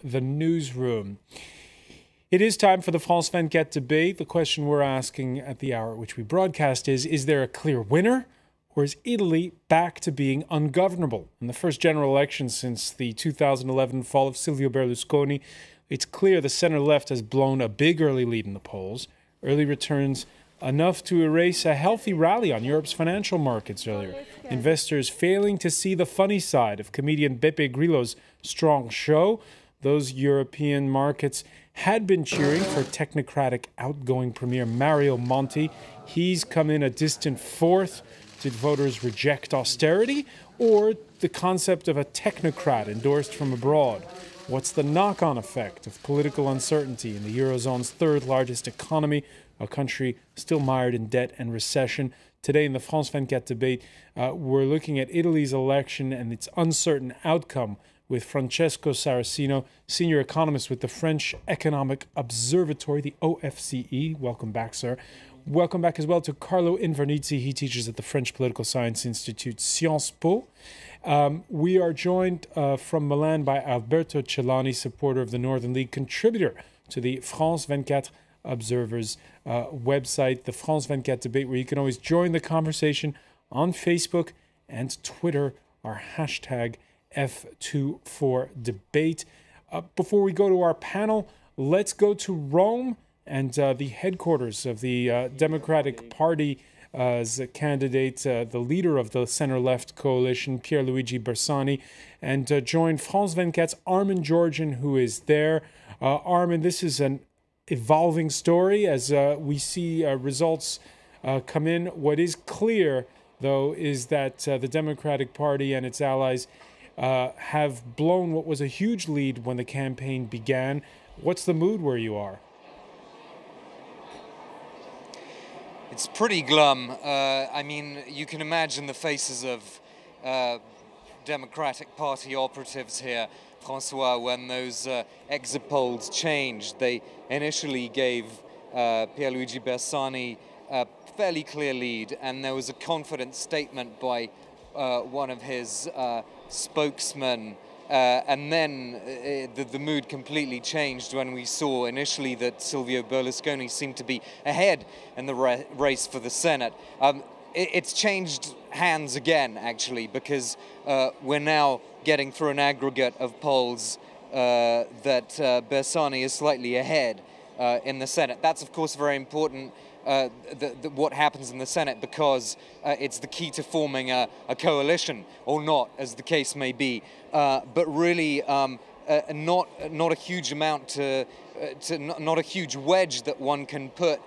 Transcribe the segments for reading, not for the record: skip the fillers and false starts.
the newsroom. It is time for the France 24 debate. The question we're asking at the hour at which we broadcast is there a clear winner, or is Italy back to being ungovernable? In the first general election since the 2011 fall of Silvio Berlusconi, it's clear the center-left has blown a big early lead in the polls. Early returns enough to erase a healthy rally on Europe's financial markets earlier. Investors failing to see the funny side of comedian Beppe Grillo's strong show. Those European markets had been cheering for technocratic outgoing Premier Mario Monti. He's come in a distant fourth. Did voters reject austerity or the concept of a technocrat endorsed from abroad? What's the knock-on effect of political uncertainty in the Eurozone's third largest economy, a country still mired in debt and recession? Today in the France 24 debate, we're looking at Italy's election and its uncertain outcome with Francesco Saracino, senior economist with the French Economic Observatory, the OFCE. Welcome back, sir. Welcome back as well to Carlo Invernizzi. He teaches at the French Political Science Institute, Sciences Po. We are joined from Milan by Alberto Celani, supporter of the Northern League, contributor to the France 24 Observer's website, the France 24 debate, where you can always join the conversation on Facebook and Twitter, our hashtag F24debate. Before we go to our panel, let's go to Rome and the headquarters of the Democratic Party as a candidate, the leader of the center-left coalition, Pierluigi Bersani, and join France 24's Armin Georgian, who is there. Armin, this is an evolving story as we see results come in. What is clear, though, is that the Democratic Party and its allies have blown what was a huge lead when the campaign began. What's the mood where you are? It's pretty glum. I mean, you can imagine the faces of Democratic Party operatives here, François, when those exit polls changed. They initially gave Pierluigi Bersani a fairly clear lead, and there was a confident statement by one of his spokesmen. And then the mood completely changed when we saw initially that Silvio Berlusconi seemed to be ahead in the race for the Senate. It's changed hands again, actually, because we're now getting through an aggregate of polls that Bersani is slightly ahead in the Senate. That's, of course, very important. What happens in the Senate, because it's the key to forming a coalition, or not, as the case may be. But really, not a huge amount not a huge wedge that one can put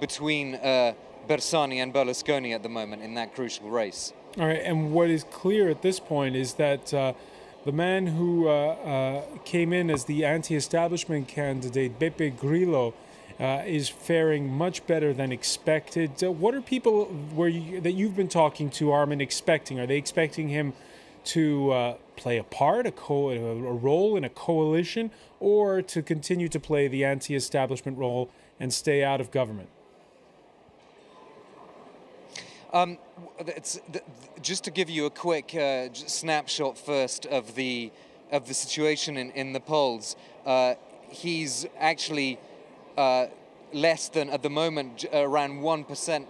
between Bersani and Berlusconi at the moment in that crucial race. All right, and what is clear at this point is that the man who came in as the anti-establishment candidate, Beppe Grillo, is faring much better than expected. What are people that you've been talking to, Armin, expecting? Are they expecting him to play a part, a role in a coalition, or to continue to play the anti-establishment role and stay out of government? Just to give you a quick snapshot first of the situation in the polls, he's actually less than, at the moment, around 1%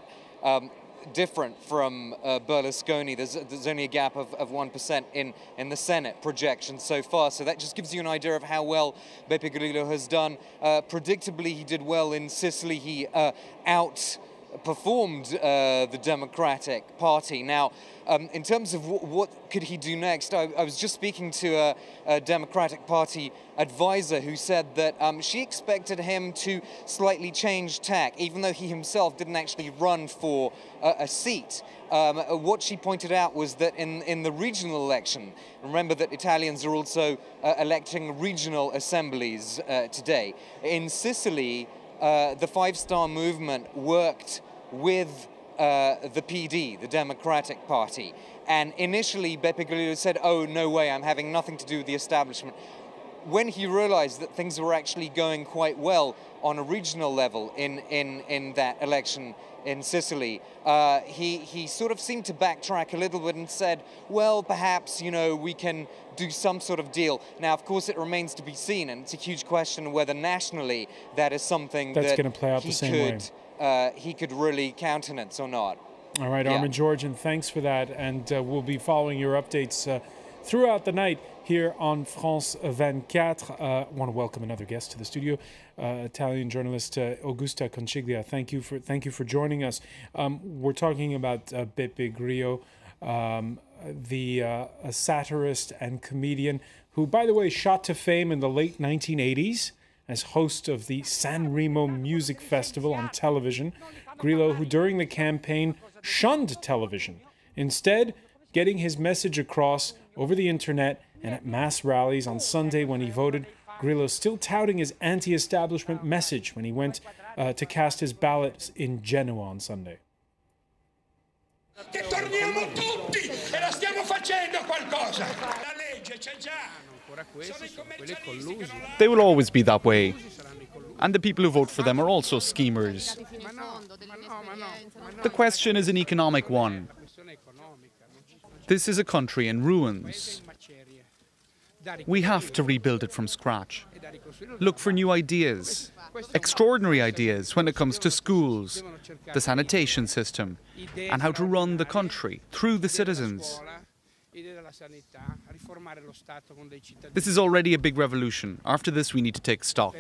different from Berlusconi. There's only a gap of 1% in the Senate projection so far. So that just gives you an idea of how well Beppe Grillo has done. Predictably, he did well in Sicily. He outperformed the Democratic Party. Now, in terms of what could he do next, I was just speaking to a Democratic Party advisor who said that she expected him to slightly change tack, even though he himself didn't actually run for a seat. What she pointed out was that in the regional election, remember that Italians are also electing regional assemblies today. In Sicily, the Five Star Movement worked with the PD, the Democratic Party. And initially, Beppe Grillo said, oh, no way, I'm having nothing to do with the establishment. when he realized that things were actually going quite well on a regional level in that election in Sicily, he sort of seemed to backtrack a little bit and said, well, perhaps, we can do some sort of deal. Now, of course, it remains to be seen, and it's a huge question whether nationally that is something that's going to play out the same way. He could really countenance or not. All right, Armin Georgian, thanks for that, and we'll be following your updates throughout the night here on France 24. I want to welcome another guest to the studio, Italian journalist Augusta Conciglia. Thank you for joining us. We're talking about Beppe Grillo, a satirist and comedian who, by the way, shot to fame in the late 1980s as host of the San Remo Music Festival on television. Grillo, who during the campaign shunned television, instead getting his message across over the internet and at mass rallies. On Sunday when he voted, Grillo still touting his anti-establishment message when he went to cast his ballot in Genoa on Sunday. They will always be that way. And the people who vote for them are also schemers. The question is an economic one. This is a country in ruins. We have to rebuild it from scratch. Look for new ideas, extraordinary ideas when it comes to schools, the sanitation system, and how to run the country through the citizens. This is already a big revolution. After this, we need to take stock.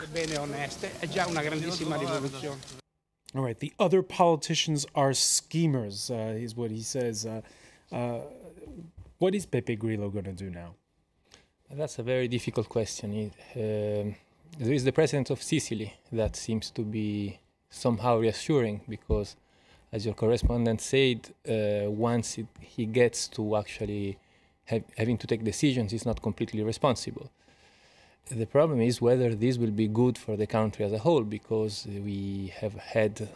All right, the other politicians are schemers, is what he says. What is Beppe Grillo going to do now? That's a very difficult question. There is the president of Sicily that seems to be somehow reassuring because, as your correspondent said, once he gets to actually having to take decisions, he's not completely responsible. The problem is whether this will be good for the country as a whole, because we have had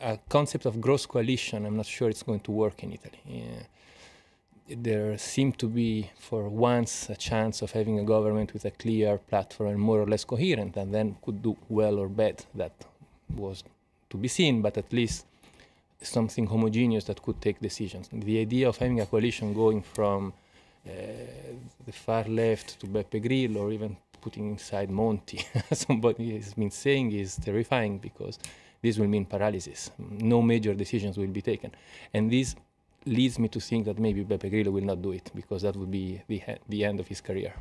a concept of gross coalition. I'm not sure it's going to work in Italy. There seemed to be, for once, a chance of having a government with a clear platform and more or less coherent, and then could do well or bad. That was to be seen, but at least something homogeneous that could take decisions. And the idea of having a coalition going from the far left to Beppe Grillo, or even putting inside Monti, somebody has been saying, is terrifying, because this will mean paralysis. No major decisions will be taken. And this leads me to think that maybe Beppe Grillo will not do it, because that would be the end of his career.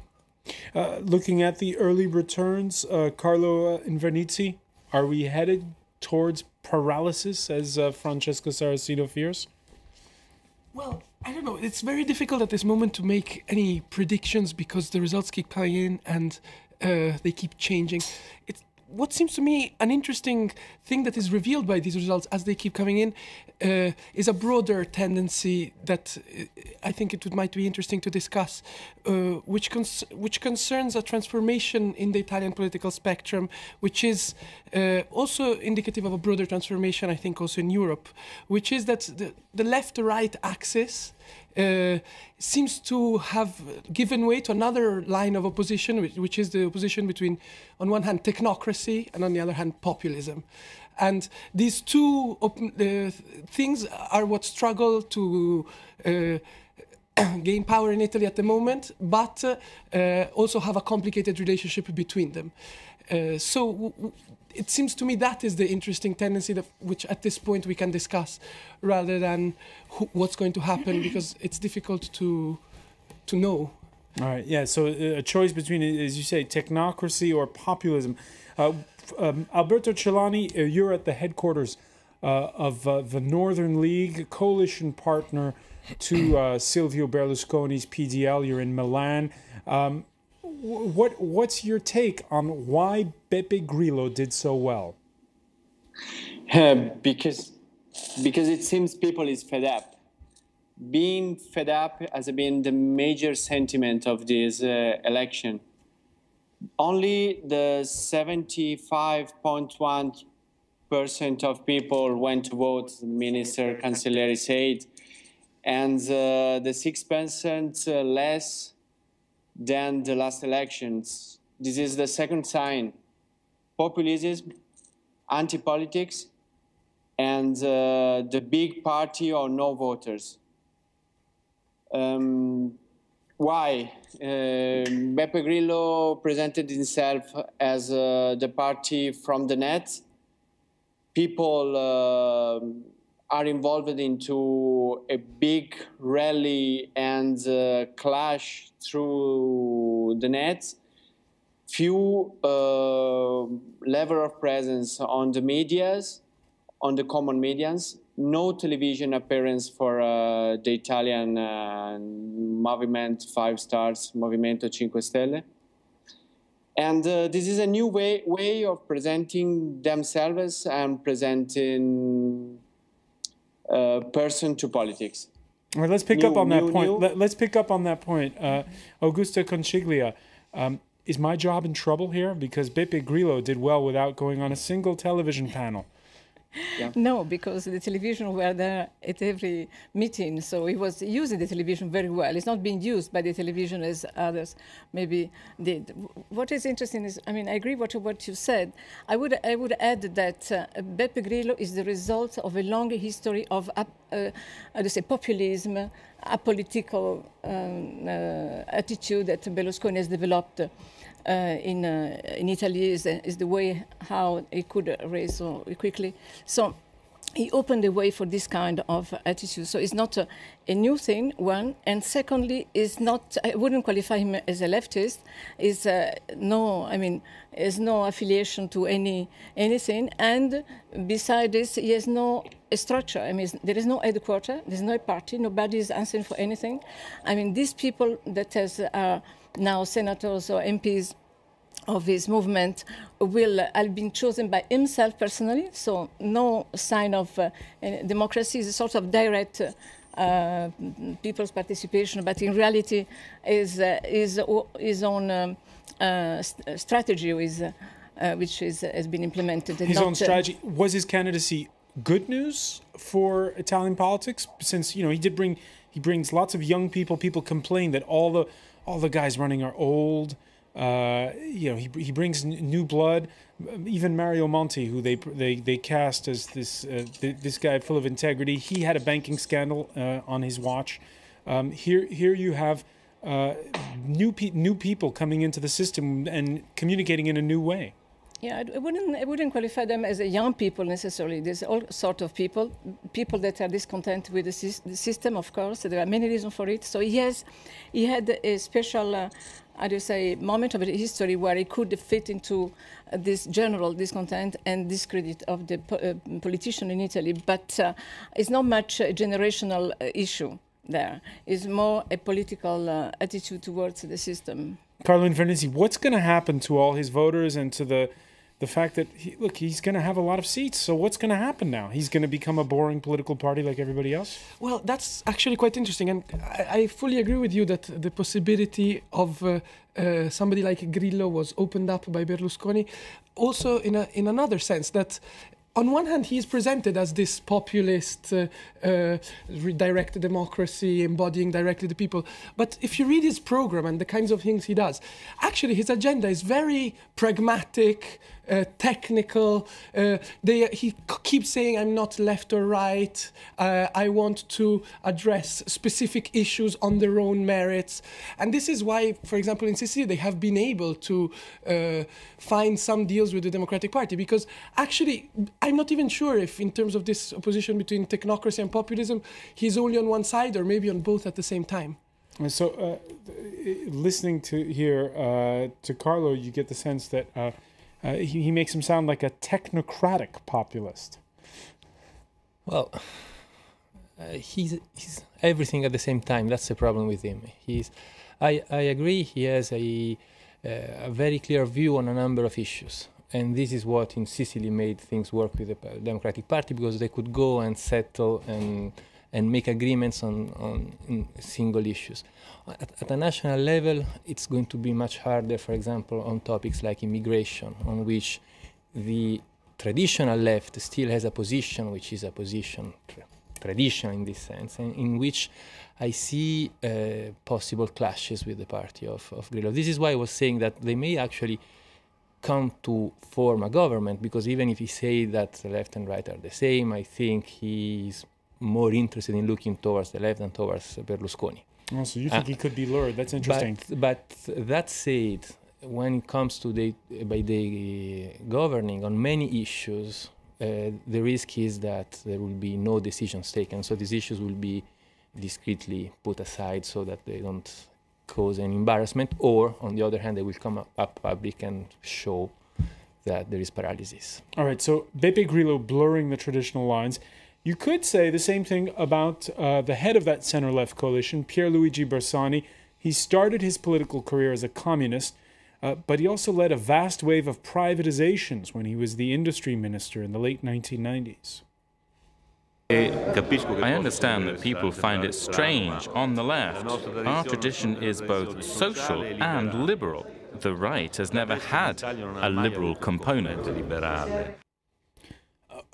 Looking at the early returns, Carlo Invernizzi, are we headed towards paralysis, as Francesco Saracino fears? Well, I don't know. It's very difficult at this moment to make any predictions because the results keep coming in and they keep changing. What seems to me an interesting thing that is revealed by these results as they keep coming in is a broader tendency that I think might be interesting to discuss, which concerns a transformation in the Italian political spectrum, which is also indicative of a broader transformation, I think, also in Europe, which is that the left-right axis seems to have given way to another line of opposition, which is the opposition between, on one hand, technocracy, and on the other hand, populism. And these two things are what struggle to gain power in Italy at the moment, but also have a complicated relationship between them. So it seems to me that is the interesting tendency which at this point we can discuss, rather than what's going to happen, because it's difficult to know. All right, yeah, so a choice between, as you say, technocracy or populism. Alberto Celani, you're at the headquarters of the Northern League, coalition partner to Silvio Berlusconi's PDL. You're in Milan. What's your take on why Beppe Grillo did so well? Because it seems people is fed up. Being fed up has been the major sentiment of this election. Only the 75.1% of people went to vote, the Minister Cancellieri said, and the 6% less than the last elections. This is the second sign. Populism, anti-politics, and the big party or no voters. Why? Beppe Grillo presented himself as the party from the net. People are involved into a big rally and clash through the net. Few level of presence on the medias, on the common medians. No television appearance for the Italian Movimento 5 Stars, Movimento 5 Stelle. And this is a new way of presenting themselves and presenting person to politics. All right, let's pick up on that point. Let's pick up on that point. Augusta Conchiglia, is my job in trouble here? Because Beppe Grillo did well without going on a single television panel. Yeah. No, because the television were there at every meeting, so he was using the television very well. It's not being used by the television as others maybe did. What is interesting is, I mean, I agree with what you said. I would add that Beppe Grillo is the result of a long history of populism, apolitical attitude that Berlusconi has developed. In Italy is the way how he could raise so quickly. So he opened the way for this kind of attitude. So it's not a new thing, one. And secondly, is not, I wouldn't qualify him as a leftist. Is has no affiliation to anything. And beside this, he has no structure. I mean, there is no headquarters, there's no party, nobody is answering for anything. I mean, these people that are now senators or MPs of his movement have been chosen by himself personally, so no sign of democracy. Is a sort of direct people's participation, but in reality is his own strategy which has been implemented. His own strategy. Was his candidacy good news for Italian politics? Since he brings lots of young people. People complain that all the guys running are old. He brings new blood. Even Mario Monti, who they cast as this guy full of integrity, he had a banking scandal on his watch. Here you have new people coming into the system and communicating in a new way. Yeah, I wouldn't qualify them as young people necessarily. There's all sorts of people that are discontent with the system, of course. There are many reasons for it. So he had a special, moment of history where he could fit into this general discontent and discredit of the politician in Italy. But it's not much a generational issue there. It's more a political attitude towards the system. Carlo Invernizzi, what's going to happen to all his voters and to the fact that, he's going to have a lot of seats. So what's going to happen now? He's going to become a boring political party like everybody else? Well, that's actually quite interesting. And I fully agree with you that the possibility of somebody like Grillo was opened up by Berlusconi. Also in another sense that on one hand, he is presented as this populist, direct democracy, embodying directly the people. But if you read his program and the kinds of things he does, actually his agenda is very pragmatic, technical. He keeps saying, I'm not left or right. I want to address specific issues on their own merits. And this is why, for example, in Sicily, they have been able to find some deals with the Democratic Party. Because actually, I'm not even sure if, in terms of this opposition between technocracy and populism, he's only on one side or maybe on both at the same time. And so, listening to Carlo, you get the sense that he makes him sound like a technocratic populist. Well, he's everything at the same time. That's the problem with him. I agree. He has a very clear view on a number of issues. And this is what in Sicily made things work with the Democratic Party, because they could go and settle and make agreements on single issues. At a national level, it's going to be much harder, for example, on topics like immigration, on which the traditional left still has a position, which is a position traditional in this sense, and in which I see possible clashes with the party of Grillo. This is why I was saying that they may actually come to form a government, because even if he say that the left and right are the same, I think he's more interested in looking towards the left than towards Berlusconi. Oh, so you think he could be lured? That's interesting. But that said, when it comes to the governing on many issues, the risk is that there will be no decisions taken. So these issues will be discreetly put aside so that they don't cause any embarrassment, or on the other hand, they will come up public and show that there is paralysis. All right, so Beppe Grillo blurring the traditional lines. You could say the same thing about the head of that center-left coalition, Pierluigi Bersani. He started his political career as a communist, but he also led a vast wave of privatizations when he was the industry minister in the late 1990s. I understand that people find it strange on the left. Our tradition is both social and liberal. The right has never had a liberal component.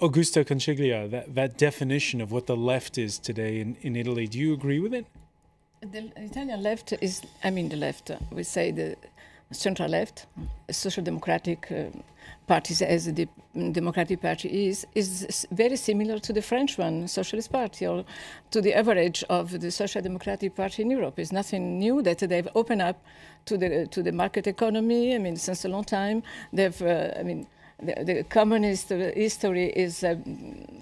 Augusta Conciglia, that definition of what the left is today in Italy, do you agree with it? The Italian left is, the left, we say the central left, social democratic parties as the Democratic Party is very similar to the French one, Socialist Party, or to the average of the Social Democratic Party in Europe. It's nothing new that they've opened up to the market economy. Since a long time, they've, the communist history is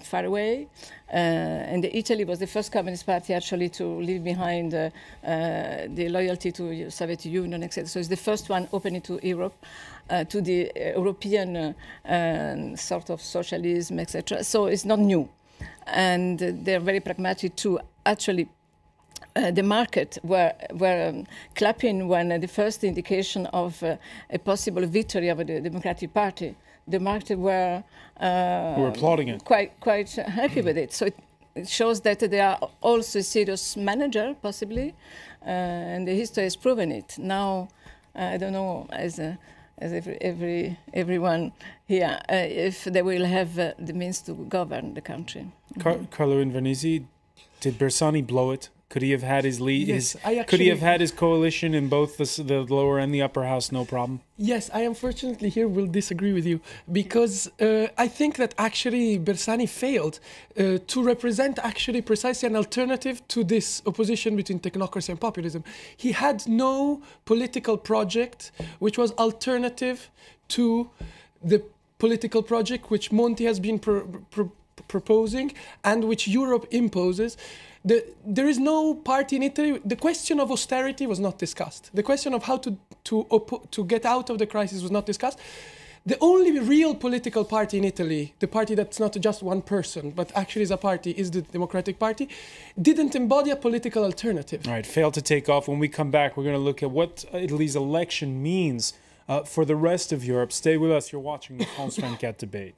far away, and Italy was the first communist party actually to leave behind the loyalty to the Soviet Union, etc. So it's the first one opening to Europe, to the European sort of socialism, etc. So it's not new, and they're very pragmatic too. Actually, the market were clapping when the first indication of a possible victory of the Democratic Party. The market were applauding it. Quite happy with it. So it shows that they are also a serious manager, possibly, and the history has proven it. Now, I don't know, as everyone here, if they will have the means to govern the country. Carlo Invernizzi, did Bersani blow it? Could he have had his lead? Yes, could he have had his coalition in both the lower and the upper house, no problem? Yes, I unfortunately here will disagree with you, because I think that actually Bersani failed to represent actually precisely an alternative to this opposition between technocracy and populism. He had no political project which was alternative to the political project which Monti has been proposing and which Europe imposes. There is no party in Italy. The question of austerity was not discussed. The question of how to get out of the crisis was not discussed. The only real political party in Italy, the party that's not just one person, but actually is a party, is the Democratic Party, didn't embody a political alternative. All right, failed to take off. When we come back, we're going to look at what Italy's election means for the rest of Europe. Stay with us. You're watching the France 24 debate.